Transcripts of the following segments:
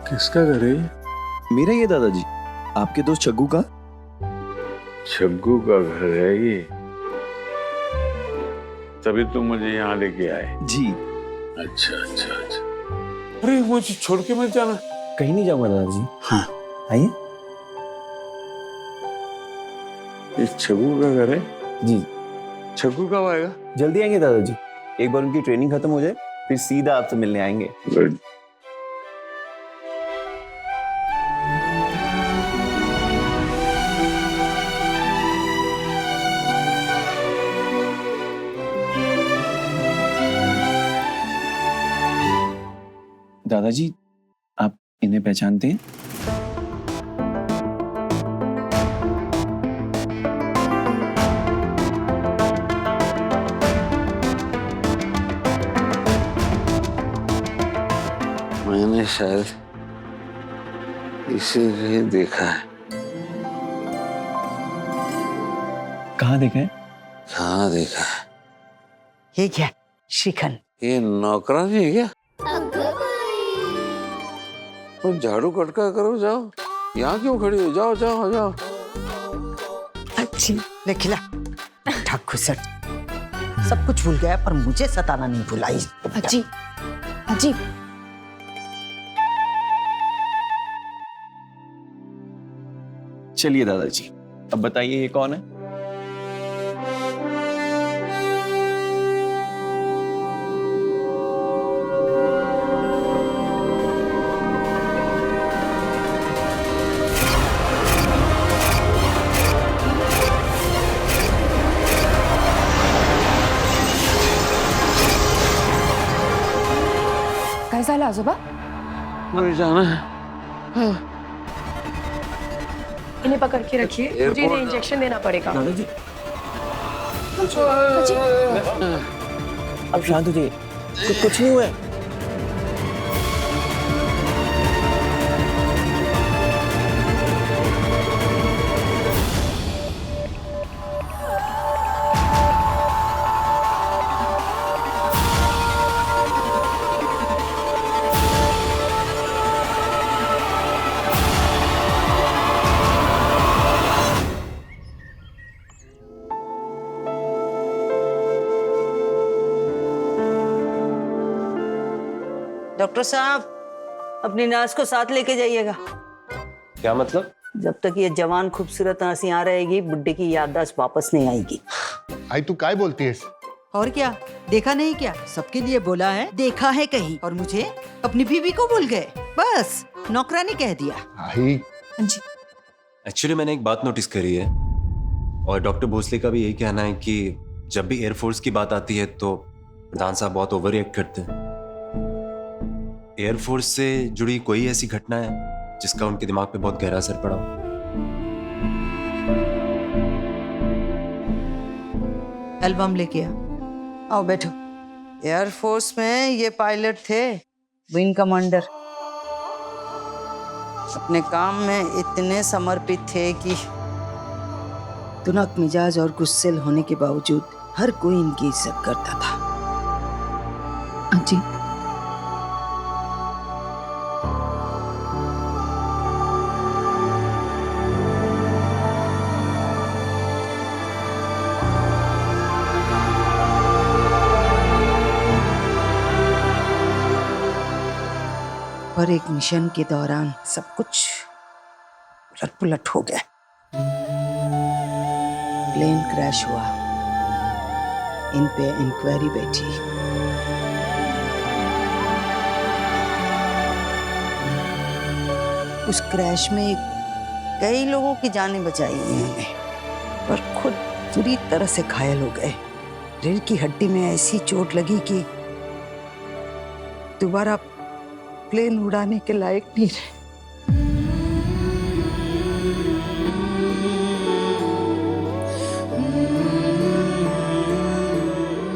किसका घर है? मेरा ही है दादाजी, आपके दोस्त छग्गू का। छग्गू का घर है ये? तभी तुम मुझे यहाँ लेके आए? जी। अच्छा अच्छा अच्छा। अरे मुझे छोड़ के मत जाना। कहीं नहीं जाऊंगा दादाजी। हाँ आइए। ये छग्गू का घर है? जी। छग्गू कब आएगा? जल्दी आएंगे दादाजी, एक बार उनकी ट्रेनिंग खत्म हो जाए फिर सीधा आपसे मिलने आएंगे। गुड। दादाजी, आप इन्हें पहचानते हैं? मैंने शायद इसे कहीं देखा है। कहाँ देखा है? कहाँ देखा है? ये क्या श्रीखंड? ये नौकरानी है क्या? तो झाड़ू कटका करो, जाओ। यहाँ क्यों खड़ी हो? जाओ जाओ जाओ। अच्छी ले खिला। ठाकुर सर सब कुछ भूल गया पर मुझे सताना नहीं भुलाई। अजी, अजी, चलिए दादाजी, अब बताइए ये कौन है? काय झालं आजोबा? मुझे जाना है। इन्हें पकड़ के रखिए, मुझे इन्हें इंजेक्शन देना पड़ेगा। दादाजी अजी, अब शांत हो जाइए, कुछ नहीं हुआ है। डॉक्टर साहब अपनी नर्स को साथ लेके जाइएगा। क्या मतलब? जब तक ये जवान खूबसूरत नर्स यहाँ रहेगी बुड्ढे की याददाश्त वापस नहीं आएगी। आई तू काय बोलती है? और क्या, देखा नहीं क्या? सबके लिए बोला है, देखा है कहीं, और मुझे अपनी बीवी को भूल गए। बस नौकरानी कह दिया। आई अजी, एक्चुअली मैंने एक बात नोटिस करी है और डॉक्टर भोसले का भी यही कहना है कि जब भी एयरफोर्स की बात आती है तो प्रधान साहब बहुत ओवर रिएक्ट करते हैं। एयरफोर्स से जुड़ी कोई ऐसी घटना है जिसका उनके दिमाग पे बहुत गहरा असर पड़ा हो? एल्बम लेके आओ बैठो। एयरफोर्स में ये पायलट थे, विंग कमांडर। अपने काम में इतने समर्पित थे कि तुनक मिजाज और गुस्सेल होने के बावजूद हर कोई इनकी इज्जत करता था। अजी, पर एक मिशन के दौरान सब कुछ उलट हो गया। प्लेन क्रैश हुआ, इन पे इंक्वायरी बैठी। उस क्रैश में कई लोगों की जानें बचाई इन्होंने, पर खुद बुरी तरह से घायल हो गए। रीढ़ की हड्डी में ऐसी चोट लगी कि दोबारा प्लेन उड़ाने के लायक नहीं रहे।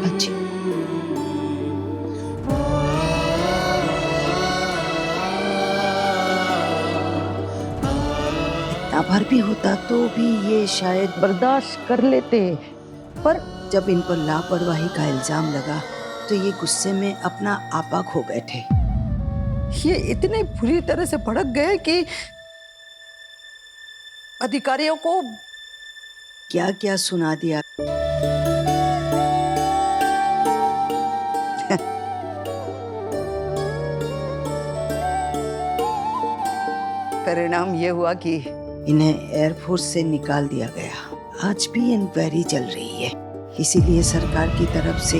अजी, इतना भर भी होता तो भी ये शायद बर्दाश्त कर लेते, पर जब इन पर लापरवाही का इल्जाम लगा तो ये गुस्से में अपना आपा खो बैठे। ये इतने बुरी तरह से भड़क गए कि अधिकारियों को क्या क्या सुना दिया। परिणाम ये हुआ कि इन्हें एयरफोर्स से निकाल दिया गया। आज भी इंक्वायरी चल रही है, इसीलिए सरकार की तरफ से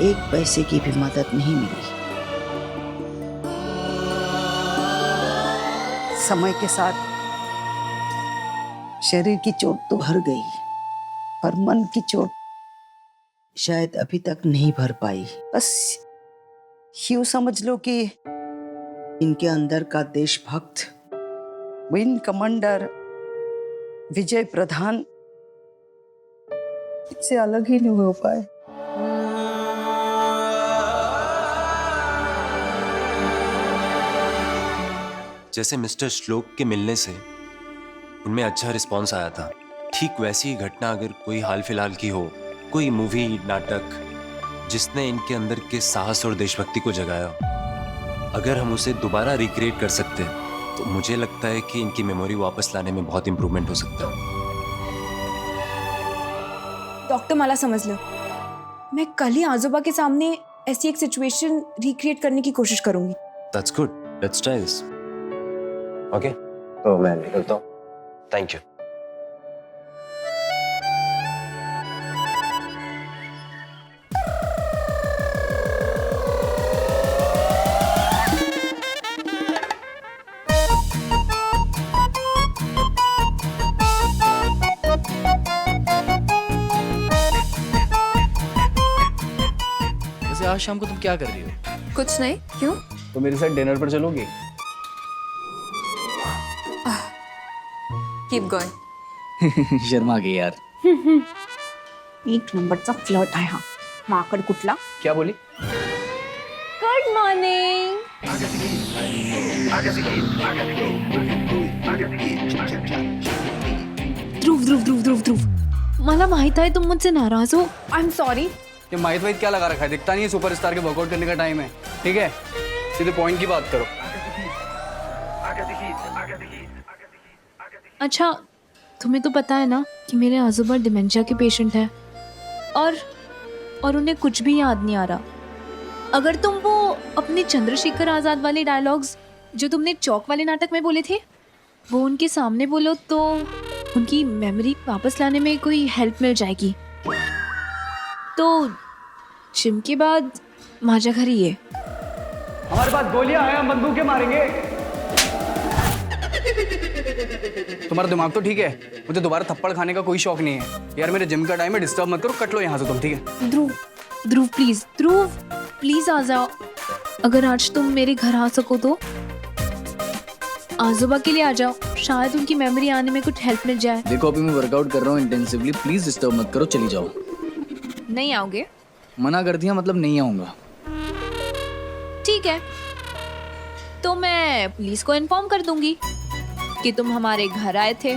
एक पैसे की भी मदद नहीं मिली। समय के साथ शरीर की चोट तो भर गई, पर मन की चोट शायद अभी तक नहीं भर पाई। बस यूं समझ लो कि इनके अंदर का देशभक्त विंग कमांडर विजय प्रधान इससे अलग ही नहीं हो पाए। जैसे मिस्टर श्लोक के मिलने से उनमें अच्छा रिस्पांस आया था, ठीक वैसी ही घटना अगर कोई हाल फिलहाल की हो, कोई मूवी नाटक जिसने इनके अंदर के साहस और देशभक्ति को जगाया, अगर हम उसे दोबारा रिक्रिएट कर सकते हैं तो मुझे लगता है कि इनकी मेमोरी वापस लाने में बहुत इंप्रूवमेंट हो सकता है। डॉक्टर मला समझ लो, मैं कल ही आजोबा के सामने ऐसी एक सिचुएशन रिक्रिएट करने की कोशिश करूंगी। That's good. Let's try this. Okay? तो मैं निकलता हूँ। Thank you. वैसे आज शाम को तुम क्या कर रही हो? कुछ नहीं, क्यों? तो मेरे साथ डिनर पर चलोगी? Keep going. शर्मा गई यार। एक नंबरचा फ्लर्ट आहे हा माकड कुठला। क्या बोली? Good morning. ध्रुव ध्रुव ध्रुव ध्रुव ध्रुव, मला माहित आहे तुम मुझसे नाराज हो। I am sorry. ये माहित वाहित क्या लगा रखा है? दिखता नहीं है सुपरस्टार के वर्कआउट करने का टाइम है, ठीक है? सीधे पॉइंट की बात करो। अच्छा, तुम्हें तो पता है ना कि मेरे आजोबा डिमेंशिया के पेशेंट हैं और उन्हें कुछ भी याद नहीं आ रहा। अगर तुम वो अपने चंद्रशेखर आजाद वाले डायलॉग्स जो तुमने चौक वाले नाटक में बोले थे वो उनके सामने बोलो तो उनकी मेमोरी वापस लाने में कोई हेल्प मिल जाएगी। तो जिम के बाद माझ्या घरी ये। हमारे पास गोलियां हैं, हम बंदूकें मारेंगे। तुम्हारा दिमाग तो ठीक है, मुझे दोबारा थप्पड़ खाने का कोई शौक नहीं है यार। मेरे जिम का टाइम है, डिस्टर्ब मत करो, कट लो यहाँ से तुम, ठीक है? ध्रुव प्लीज आ जाओ। अगर आज तुम मेरे घर आ सको तो आजोबा के लिए आ जाओ, शायद उनकी मेमोरी आने में कुछ हेल्प मिल जाए। देखो अभी मैं वर्कआउट कर रहा हूँ इंटेंसिवली, प्लीज डिस्टर्ब मत करो, चली जाओ। नहीं आओगे? मना कर दिया, मतलब नहीं आऊंगा। ठीक है, तो मैं पुलिस को इन्फॉर्म कर दूंगी कि तुम हमारे घर आए थे,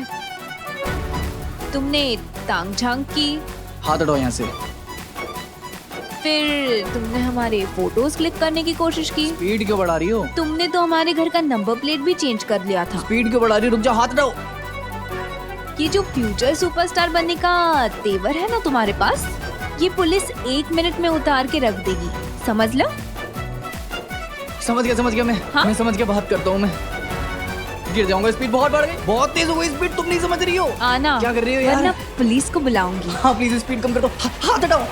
तुमने तांग झांग की। हाथ हटाओ यहाँ से। फिर तुमने हमारे फोटोज क्लिक करने की कोशिश की। स्पीड क्यों बढ़ा रही हो? तुमने तो हमारे घर का नंबर प्लेट भी चेंज कर लिया था। स्पीड क्यों बढ़ा रही हो? रुक जाओ, हाथ हटाओ। ये जो फ्यूचर सुपरस्टार बनने का तेवर है ना तुम्हारे पास, ये पुलिस 1 मिनट में उतार के रख देगी, समझ लो। समझ गया मैं। हाँ? मैं समझ गया, बात करता हूँ मैं। गिर जाऊंगा, स्पीड बहुत बढ़ गई, बहुत तेज हो गई स्पीड, तुम नहीं समझ रही हो। आना। क्या कर रही हो यार? वरना पुलिस को बुलाऊंगी। हाँ प्लीज स्पीड कम कर दो, हाथ हटाओ।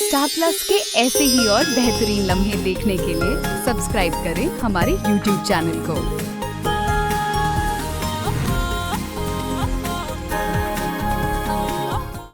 स्टार प्लस के ऐसे ही और बेहतरीन लम्हे देखने के लिए सब्सक्राइब करें हमारे YouTube चैनल को।